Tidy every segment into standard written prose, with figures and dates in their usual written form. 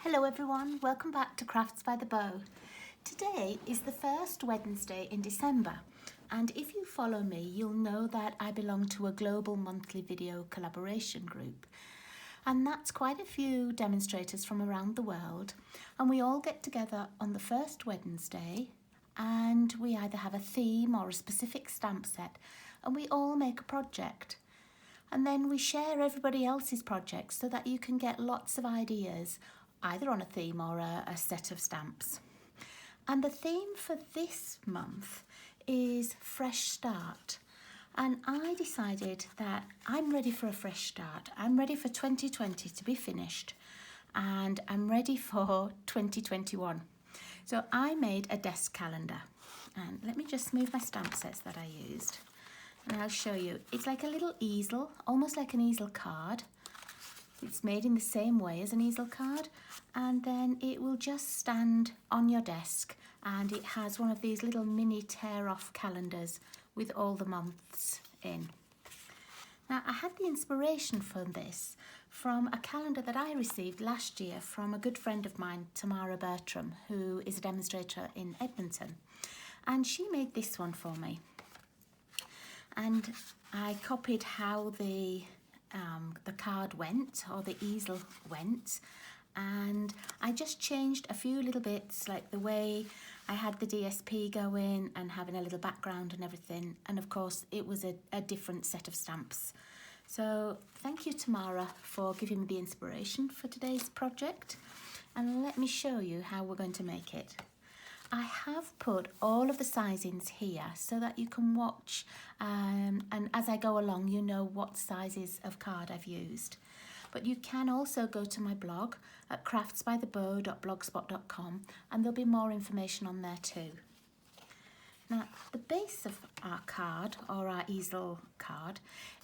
Hello everyone, welcome back to Crafts by the Bow. Today is the first Wednesday in December, and if you follow me you'll know that I belong to a global monthly video collaboration group, and that's quite a few demonstrators from around the world, and we all get together on the first Wednesday and we either have a theme or a specific stamp set, and we all make a project. And then we share everybody else's projects so that you can get lots of ideas, either on a theme or a set of stamps. And the theme for this month is Fresh Start. And I decided that I'm ready for a fresh start. I'm ready for 2020 to be finished, and I'm ready for 2021. So I made a desk calendar. And let me just move my stamp sets that I used, and I'll show you. It's like a little easel, almost like an easel card. It's made in the same way as an easel card, and then it will just stand on your desk, and it has one of these little mini tear-off calendars with all the months in. Now, I had the inspiration for this from a calendar that I received last year from a good friend of mine, Tamara Bertram, who is a demonstrator in Edmonton, and she made this one for me. And I copied how the card went, or the easel went, and I just changed a few little bits, like the way I had the DSP going and having a little background and everything, and of course it was a different set of stamps. So thank you, Tamara, for giving me the inspiration for today's project, and let me show you how we're going to make it. I have put all of the sizings here so that you can watch, and as I go along you know what sizes of card I've used. But you can also go to my blog at craftsbythebow.blogspot.com, and there'll be more information on there too. Now, the base of our card, or our easel card,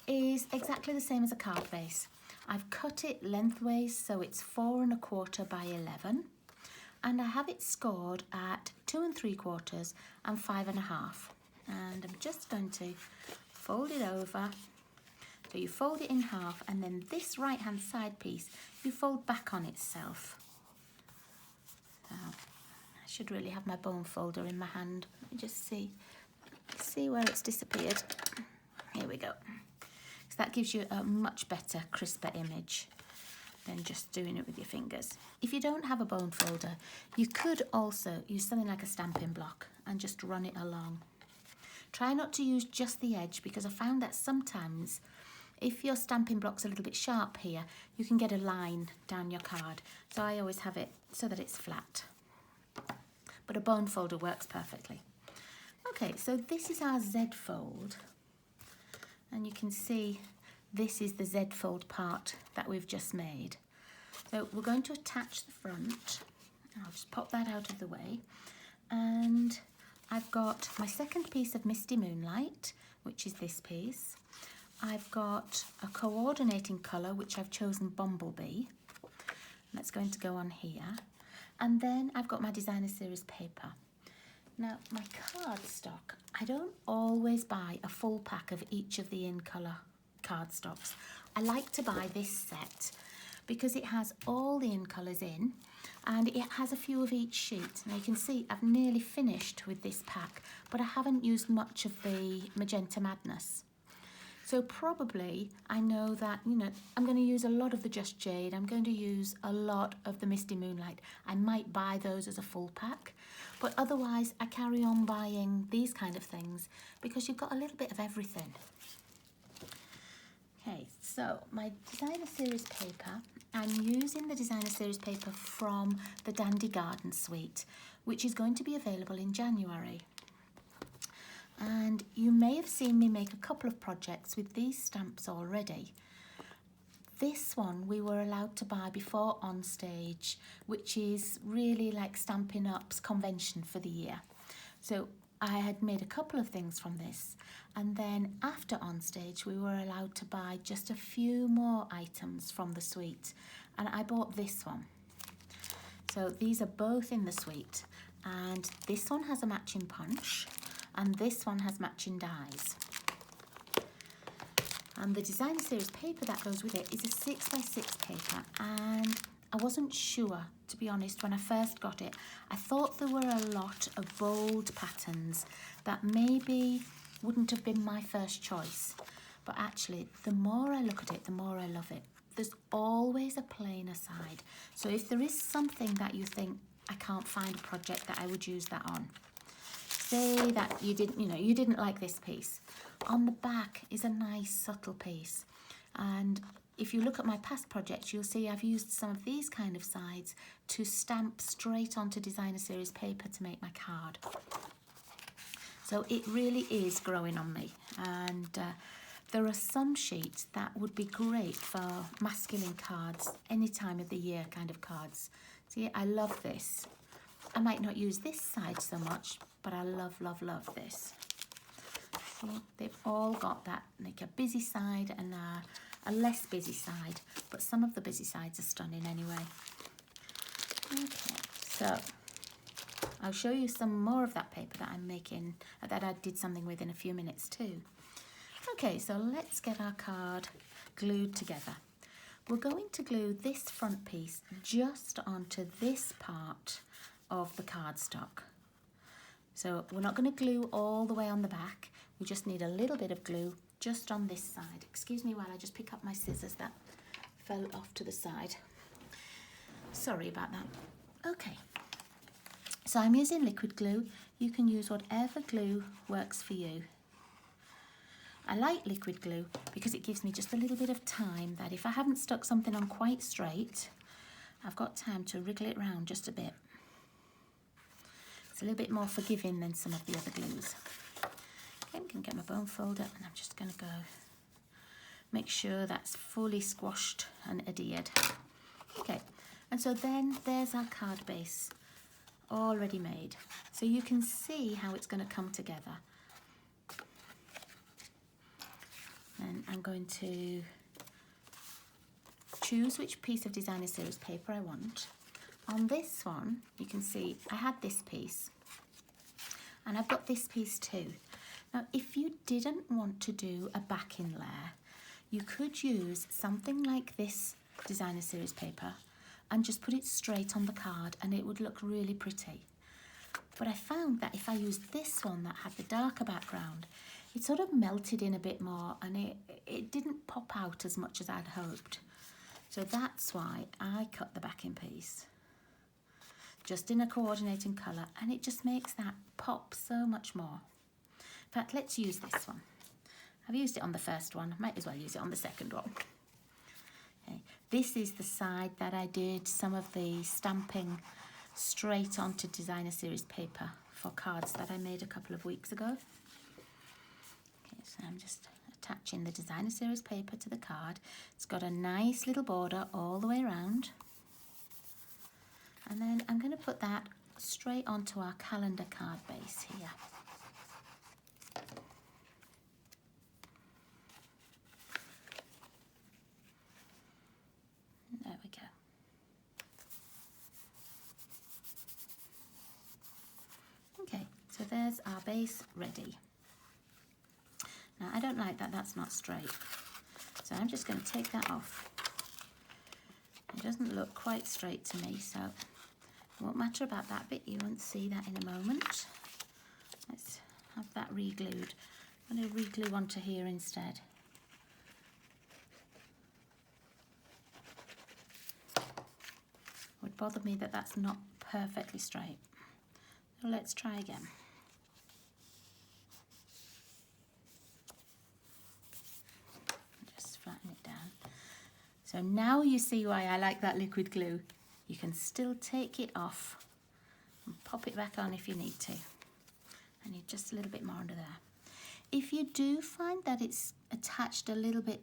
is exactly the same as a card base. I've cut it lengthways so it's 4 1/4 by 11. And I have it scored at 2 3/4 and 5 1/2. And I'm just going to fold it over. So you fold it in half, and then this right hand side piece you fold back on itself. I should really have my bone folder in my hand. Let me just see where it's disappeared. Here we go. So that gives you a much better, crisper image than just doing it with your fingers. If you don't have a bone folder, you could also use something like a stamping block and just run it along. Try not to use just the edge, because I found that sometimes if your stamping block's a little bit sharp here, you can get a line down your card. So I always have it so that it's flat. But a bone folder works perfectly. Okay, so this is our Z fold. And you can see this is the Z fold part that we've just made. So we're going to attach the front. I'll just pop that out of the way. And I've got my second piece of Misty Moonlight, which is this piece. I've got a coordinating colour, which I've chosen Bumblebee. That's going to go on here. And then I've got my designer series paper. Now, my cardstock, I don't always buy a full pack of each of the in-colour cardstocks. I like to buy this set because it has all the in colours in, and it has a few of each sheet. Now you can see I've nearly finished with this pack, but I haven't used much of the Magenta Madness. So probably I know that, I'm going to use a lot of the Just Jade. I'm going to use a lot of the Misty Moonlight. I might buy those as a full pack, but otherwise I carry on buying these kind of things because you've got a little bit of everything. Okay, so my designer series paper, I'm using the designer series paper from the Dandy Garden suite, which is going to be available in January. And you may have seen me make a couple of projects with these stamps already. This one we were allowed to buy before On Stage, which is really like Stampin' Up's convention for the year. So I had made a couple of things from this, and then after On Stage we were allowed to buy just a few more items from the suite, and I bought this one. So these are both in the suite, and this one has a matching punch and this one has matching dies. And the designer series paper that goes with it is a 6x6 paper, and I wasn't sure, to be honest, when I first got it. I thought there were a lot of bold patterns that maybe wouldn't have been my first choice. But actually, the more I look at it, the more I love it. There's always a plainer side. So if there is something that you think, I can't find a project that I would use that on. Say that you didn't like this piece. On the back is a nice subtle piece. And if you look at my past projects, you'll see I've used some of these kind of sides to stamp straight onto designer series paper to make my card. So it really is growing on me. And there are some sheets that would be great for masculine cards, any time of the year kind of cards. See, I love this. I might not use this side so much, but I love, love, love this. See, they've all got that, like a busy side and a less busy side, but some of the busy sides are stunning anyway. Okay, so I'll show you some more of that paper that I'm making, that I did something with in a few minutes too. Okay, so let's get our card glued together. We're going to glue this front piece just onto this part of the cardstock. So we're not going to glue all the way on the back. We just need a little bit of glue just on this side. Excuse me while I just pick up my scissors that fell off to the side. Sorry about that. Okay, so I'm using liquid glue. You can use whatever glue works for you. I like liquid glue because it gives me just a little bit of time that if I haven't stuck something on quite straight, I've got time to wriggle it around just a bit. It's a little bit more forgiving than some of the other glues. Okay, I'm going to get my bone folder and I'm just going to go make sure that's fully squashed and adhered. Okay, and so then there's our card base already made. So you can see how it's going to come together. And I'm going to choose which piece of designer series paper I want. On this one, you can see I had this piece and I've got this piece too. Now, if you didn't want to do a backing layer, you could use something like this designer series paper and just put it straight on the card and it would look really pretty. But I found that if I used this one that had the darker background, it sort of melted in a bit more and it didn't pop out as much as I'd hoped. So that's why I cut the backing piece just in a coordinating colour, and it just makes that pop so much more. In fact, let's use this one. I've used it on the first one, might as well use it on the second one. Okay. This is the side that I did some of the stamping straight onto designer series paper for cards that I made a couple of weeks ago. Okay, so I'm just attaching the designer series paper to the card. It's got a nice little border all the way around. And then I'm going to put that straight onto our calendar card base here. There we go. Okay, so there's our base ready. Now I don't like that that's not straight, so I'm just going to take that off. It doesn't look quite straight to me, so it won't matter about that bit. You won't see that in a moment. Let's have that re-glued. I'm going to re-glue onto here instead. It would bother me that that's not perfectly straight. So let's try again. Just flatten it down. So now you see why I like that liquid glue. You can still take it off and pop it back on if you need to. I need just a little bit more under there. If you do find that it's attached a little bit,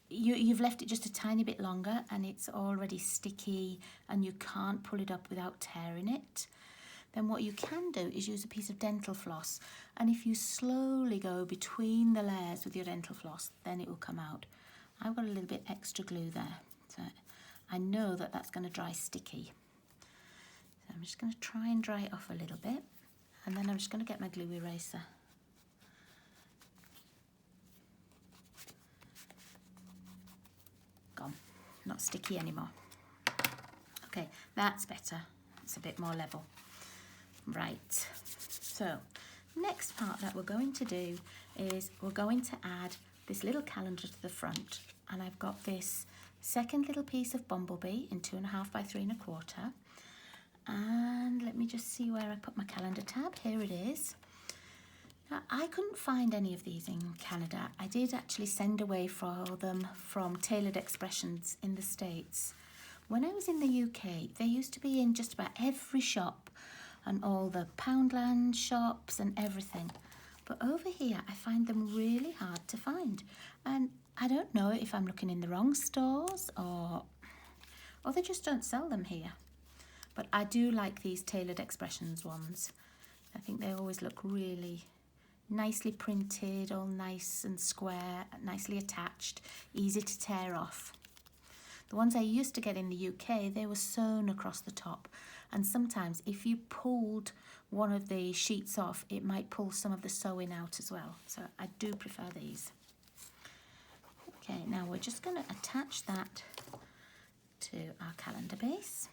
you've left it just a tiny bit longer and it's already sticky and you can't pull it up without tearing it, then what you can do is use a piece of dental floss, and if you slowly go between the layers with your dental floss, then it will come out. I've got a little bit extra glue there, so I know that that's going to dry sticky. So I'm just going to try and dry it off a little bit, and then I'm just going to get my glue eraser. Gone. not sticky anymore. Okay, that's better. It's a bit more level. Right, so next part that we're going to do is we're going to add this little calendar to the front, and I've got this second little piece of bumblebee in 2.5 by 3.25, and let me just see where I put my calendar tab. Here it is. Now, I couldn't find any of these in Canada. I did actually send away for them from Tailored Expressions in the States. When I was in the UK, they used to be in just about every shop and all the Poundland shops and everything. But over here, I find them really hard to find. And I don't know if I'm looking in the wrong stores or they just don't sell them here. But I do like these Tailored Expressions ones. I think they always look really nicely printed, all nice and square, nicely attached, easy to tear off. The ones I used to get in the UK, they were sewn across the top, and sometimes if you pulled one of the sheets off, it might pull some of the sewing out as well. So I do prefer these. Okay, now we're just going to attach that to our calendar base,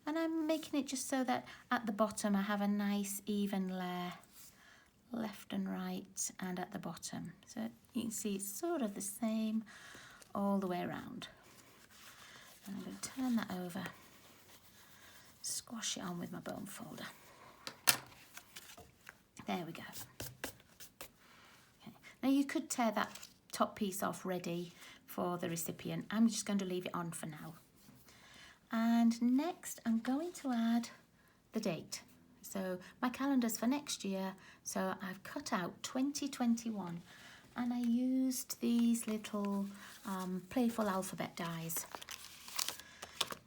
and I'm making it just so that at the bottom I have a nice even layer left and right and at the bottom, so you can see it's sort of the same all the way around. And I'm going to turn that over, squash it on with my bone folder. There we go. Okay. Now you could tear that top piece off ready for the recipient. I'm just going to leave it on for now. And next I'm going to add the date. So my calendar's for next year, so I've cut out 2021, and I used these little playful alphabet dies.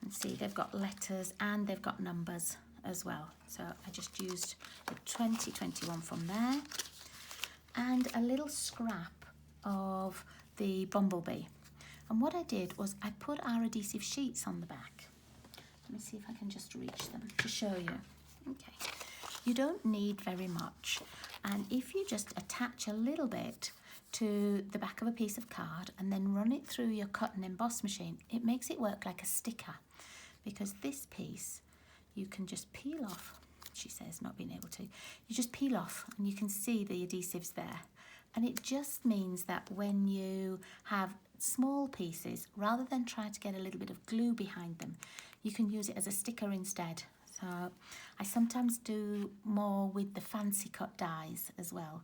And see, they've got letters and they've got numbers as well. So I just used the 2021 from there, and a little scrap of the bumblebee. And what I did was I put our adhesive sheets on the back. Let me see if I can just reach them to show you. Okay, you don't need very much, and if you just attach a little bit to the back of a piece of card and then run it through your cut and emboss machine, it makes it work like a sticker, because this piece you can just peel off. She says, not being able to. You just peel off and you can see the adhesives there, and it just means that when you have small pieces, rather than try to get a little bit of glue behind them, you can use it as a sticker instead. So I sometimes do more with the fancy cut dies as well,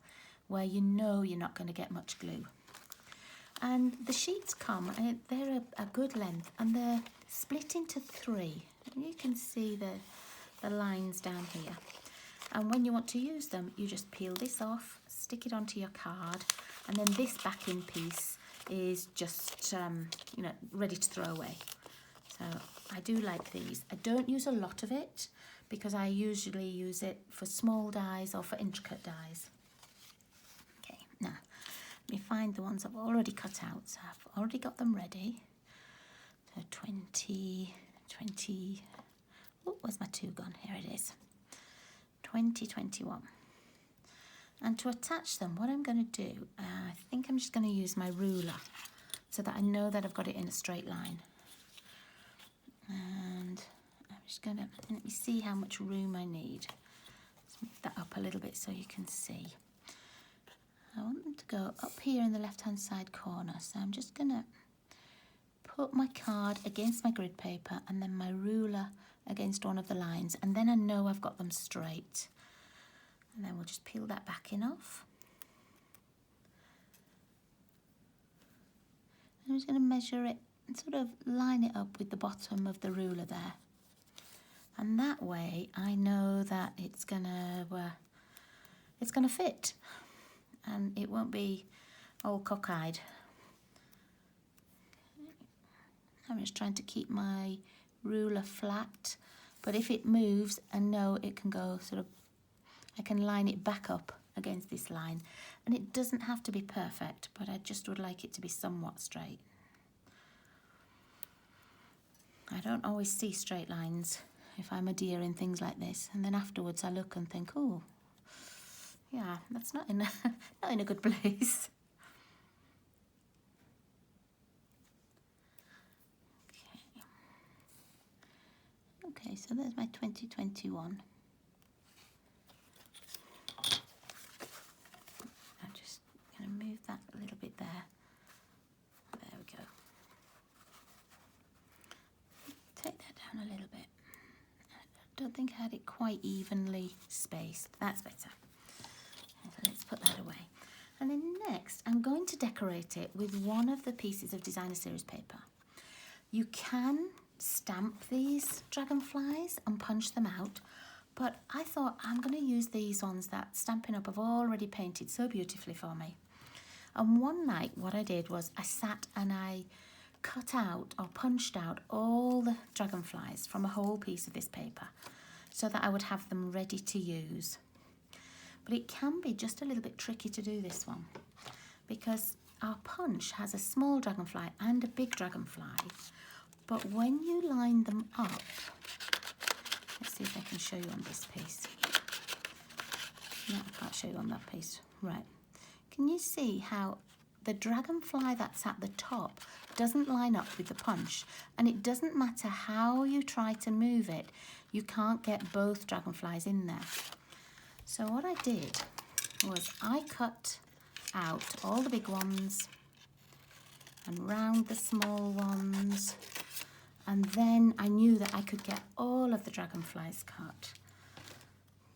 where you know you're not going to get much glue. And the sheets come, and they're a good length, and they're split into 3. And you can see the lines down here. And when you want to use them, you just peel this off, stick it onto your card, and then this backing piece is just you know, ready to throw away. So I do like these. I don't use a lot of it because I usually use it for small dies or for intricate dies. Okay, now let me find the ones I've already cut out. So I've already got them ready. So 20, oh, where's my 2 gone? Here it is. 2021. And to attach them, what I'm going to do, I think I'm just going to use my ruler so that I know that I've got it in a straight line. And I'm just going to, let me see how much room I need. Let's move that up a little bit so you can see. I want them to go up here in the left-hand side corner. So I'm just going to put my card against my grid paper and then my ruler against one of the lines. And then I know I've got them straight. And then we'll just peel that backing off. I'm just going to measure it and sort of line it up with the bottom of the ruler there. And that way I know that it's gonna fit, and it won't be all cockeyed. I'm just trying to keep my ruler flat, but if it moves, I know it can go sort of, I can line it back up against this line, and it doesn't have to be perfect, but I just would like it to be somewhat straight. I don't always see straight lines if I'm adhering things like this, and then afterwards I look and think, oh, yeah, that's not in a good place. Okay, so there's my 2021. I'm just going to move that a little bit there. There we go. Take that down a little bit. I don't think I had it quite evenly spaced. That's better. So let's put that away. And then next, I'm going to decorate it with one of the pieces of designer series paper. You can stamp these dragonflies and punch them out, but I thought I'm going to use these ones that Stampin' Up have already painted so beautifully for me. And one night what I did was I sat and I cut out or punched out all the dragonflies from a whole piece of this paper so that I would have them ready to use. But it can be just a little bit tricky to do this one because our punch has a small dragonfly and a big dragonfly. But when you line them up, let's see if I can show you on this piece. No, I can't show you on that piece. Right. Can you see how the dragonfly that's at the top doesn't line up with the punch? And it doesn't matter how you try to move it, you can't get both dragonflies in there. So what I did was I cut out all the big ones and round the small ones, and then I knew that I could get all of the dragonflies cut.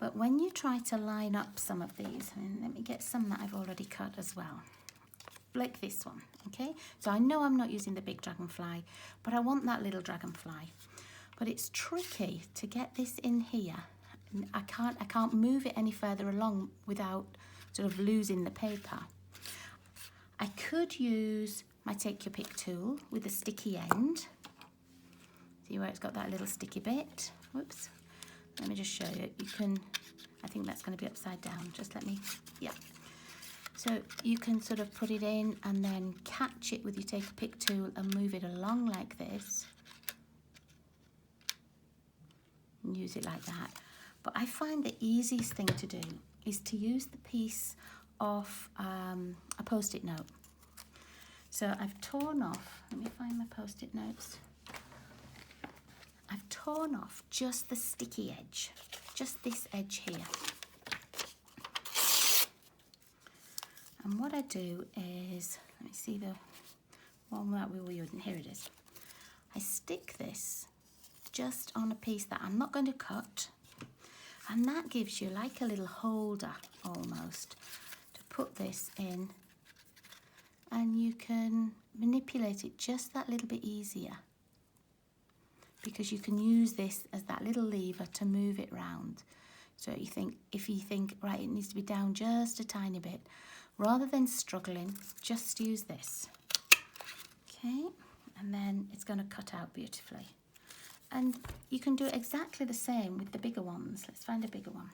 But when you try to line up some of these, and let me get some that I've already cut as well, like this one, okay? So I know I'm not using the big dragonfly, but I want that little dragonfly. But it's tricky to get this in here. I can't move it any further along without sort of losing the paper. I could use my Take Your Pick tool with a sticky end. See where it's got that little sticky bit? Whoops. Let me just show you. You can, I think that's going to be upside down. Just let me, yeah. So you can sort of put it in and then catch it with your Take Your Pick tool and move it along like this. And use it like that. But I find the easiest thing to do is to use the piece of a post-it note. So I've torn off, let me find my post-it notes. I've torn off just the sticky edge, just this edge here. And what I do is, let me see the one that we were using, here it is. I stick this just on a piece that I'm not going to cut. And that gives you like a little holder almost to put this in, and you can manipulate it just that little bit easier because you can use this as that little lever to move it round. So if you think, right, it needs to be down just a tiny bit, rather than struggling, just use this. Okay, and then it's going to cut out beautifully. And you can do exactly the same with the bigger ones. Let's find a bigger one.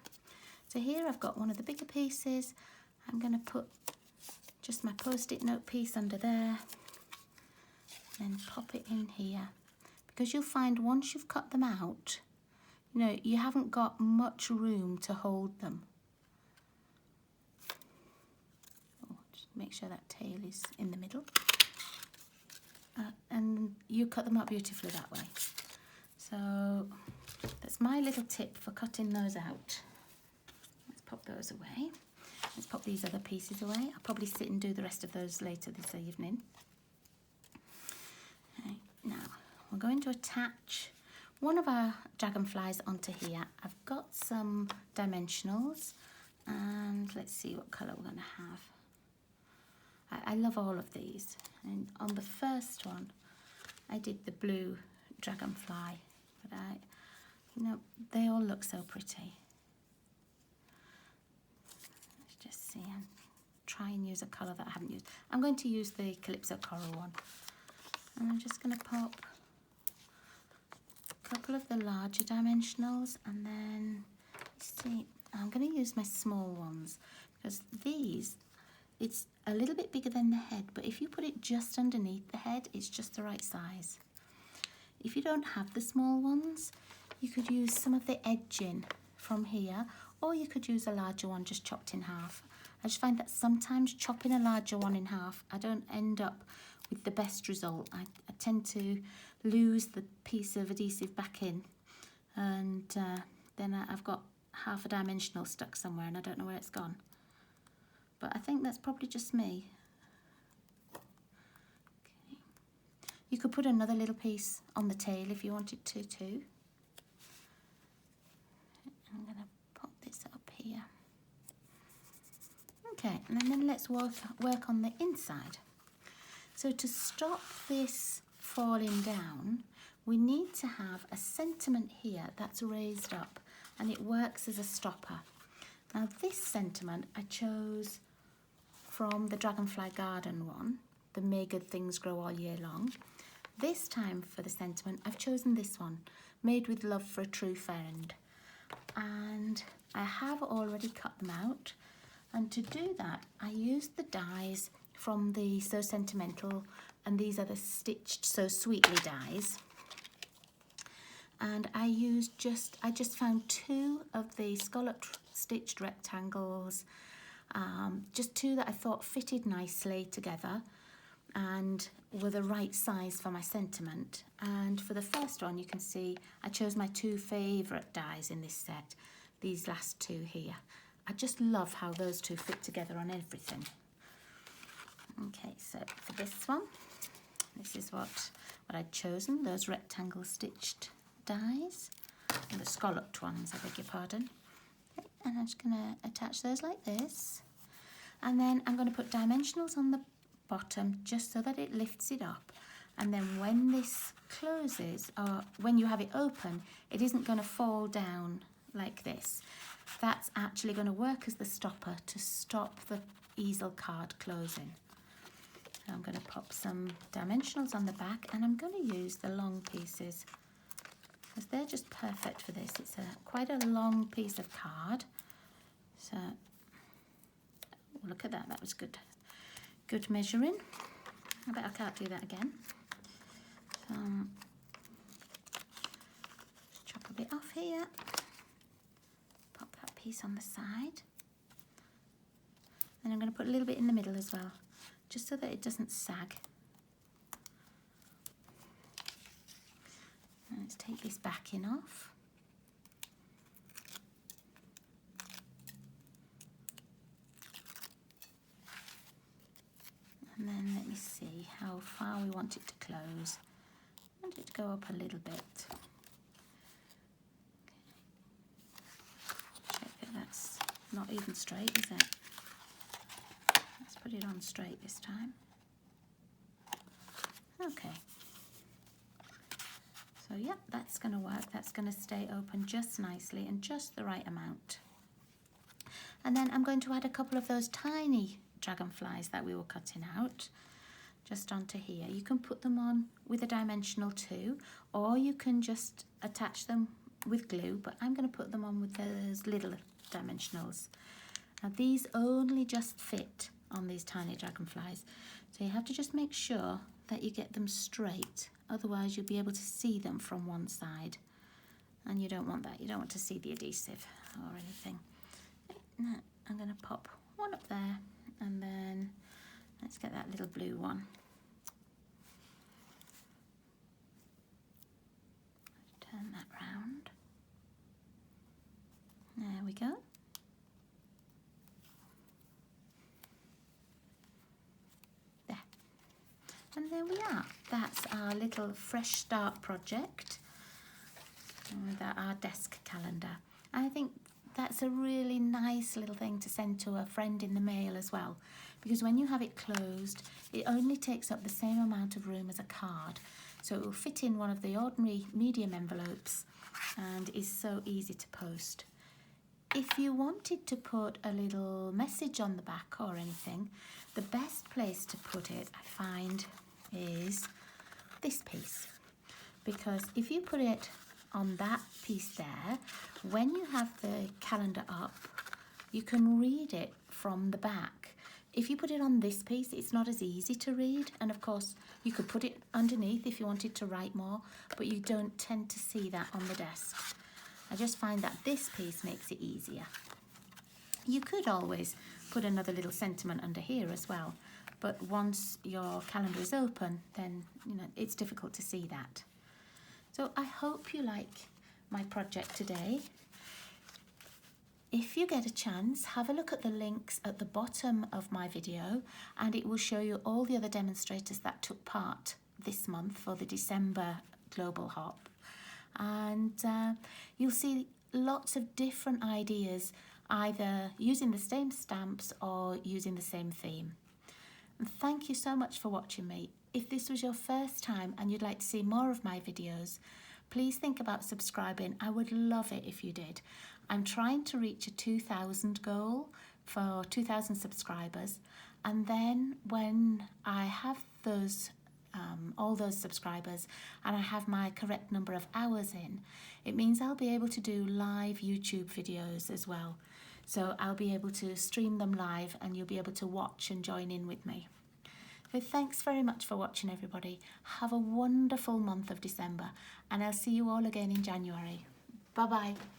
So here I've got one of the bigger pieces. I'm going to put just my post-it note piece under there and pop it in here. Because you'll find once you've cut them out, you know, you haven't got much room to hold them. Oh, just make sure that tail is in the middle. And you cut them up beautifully that way. So that's my little tip for cutting those out. Let's pop those away. Let's pop these other pieces away. I'll probably sit and do the rest of those later this evening. Okay, now we're going to attach one of our dragonflies onto here. I've got some dimensionals and let's see what colour we're going to have. I love all of these. And on the first one, I did the blue dragonfly. But you know, they all look so pretty. Let's just see and try and use a colour that I haven't used. I'm going to use the Calypso Coral one. And I'm just going to pop a couple of the larger dimensionals and then, let's see, I'm going to use my small ones because these, it's a little bit bigger than the head, but if you put it just underneath the head, it's just the right size. If you don't have the small ones, you could use some of the edging from here, or you could use a larger one just chopped in half. I just find that sometimes chopping a larger one in half, I don't end up with the best result. I tend to lose the piece of adhesive back in. and then I've got half a dimensional stuck somewhere and I don't know where it's gone. But I think that's probably just me. Okay. You could put another little piece on the tail if you wanted to too. I'm going to pop this up here. Okay, and then let's work on the inside. So to stop this falling down, we need to have a sentiment here that's raised up, and it works as a stopper. Now this sentiment I chose from the Dragonfly Garden one, the May Good Things Grow All Year Long. This time for the sentiment I've chosen this one, Made with Love for a True Friend. And I have already cut them out, and to do that I used the dies from the So Sentimental, and these are the Stitched So Sweetly dies. And I just found 2 of the scallop stitched rectangles, just 2 that I thought fitted nicely together and were the right size for my sentiment. And for the first one, you can see I chose my 2 favourite dies in this set, these last 2 here. I just love how those 2 fit together on everything. Okay, so for this one, this is what I'd chosen, those rectangle stitched dies, and the scalloped ones, I beg your pardon. Okay, and I'm just going to attach those like this, and then I'm going to put dimensionals on the bottom just so that it lifts it up, and then when this closes, or when you have it open, it isn't going to fall down like this. That's actually going to work as the stopper to stop the easel card closing. I'm going to pop some dimensionals on the back, and I'm going to use the long pieces because they're just perfect for this. It's quite a long piece of card. So, oh, look at that, that was good measuring. I bet I can't do that again. So, chop a bit off here. Pop that piece on the side. And I'm going to put a little bit in the middle as well, just so that it doesn't sag. And let's take this backing off. And then let me see how far we want it to close. I want it to go up a little bit. Check that that's not even straight, is it? Let's put it on straight this time. Okay. So yep, that's going to work. That's going to stay open just nicely and just the right amount. And then I'm going to add a couple of those tiny dragonflies that we were cutting out just onto here. You can put them on with a dimensional too, or you can just attach them with glue, but I'm going to put them on with those little dimensionals. Now these only just fit on these tiny dragonflies, so you have to just make sure that you get them straight, otherwise you'll be able to see them from one side, and you don't want that. You don't want to see the adhesive or anything. Now I'm going to pop one up there, and then let's get that little blue one. Turn that round. There we go. And there we are. That's our little fresh start project with our desk calendar. I think that's a really nice little thing to send to a friend in the mail as well, because when you have it closed, it only takes up the same amount of room as a card. So it will fit in one of the ordinary medium envelopes and is so easy to post. If you wanted to put a little message on the back or anything, the best place to put it, I find, is this piece, because if you put it on that piece there, when you have the calendar up, you can read it from the back. If you put it on this piece, it's not as easy to read, and of course you could put it underneath if you wanted to write more, but you don't tend to see that on the desk. I just find that this piece makes it easier. You could always put another little sentiment under here as well, but once your calendar is open, then it's difficult to see that. So I hope you like my project today. If you get a chance, have a look at the links at the bottom of my video and it will show you all the other demonstrators that took part this month for the December Global Hop. And you'll see lots of different ideas, either using the same stamps or using the same theme. And thank you so much for watching me. If this was your first time and you'd like to see more of my videos, please think about subscribing. I would love it if you did. I'm trying to reach a 2,000 goal for 2,000 subscribers, and then when I have those all those subscribers and I have my correct number of hours in, it means I'll be able to do live YouTube videos as well. So I'll be able to stream them live and you'll be able to watch and join in with me. So thanks very much for watching, everybody. Have a wonderful month of December and I'll see you all again in January. Bye bye.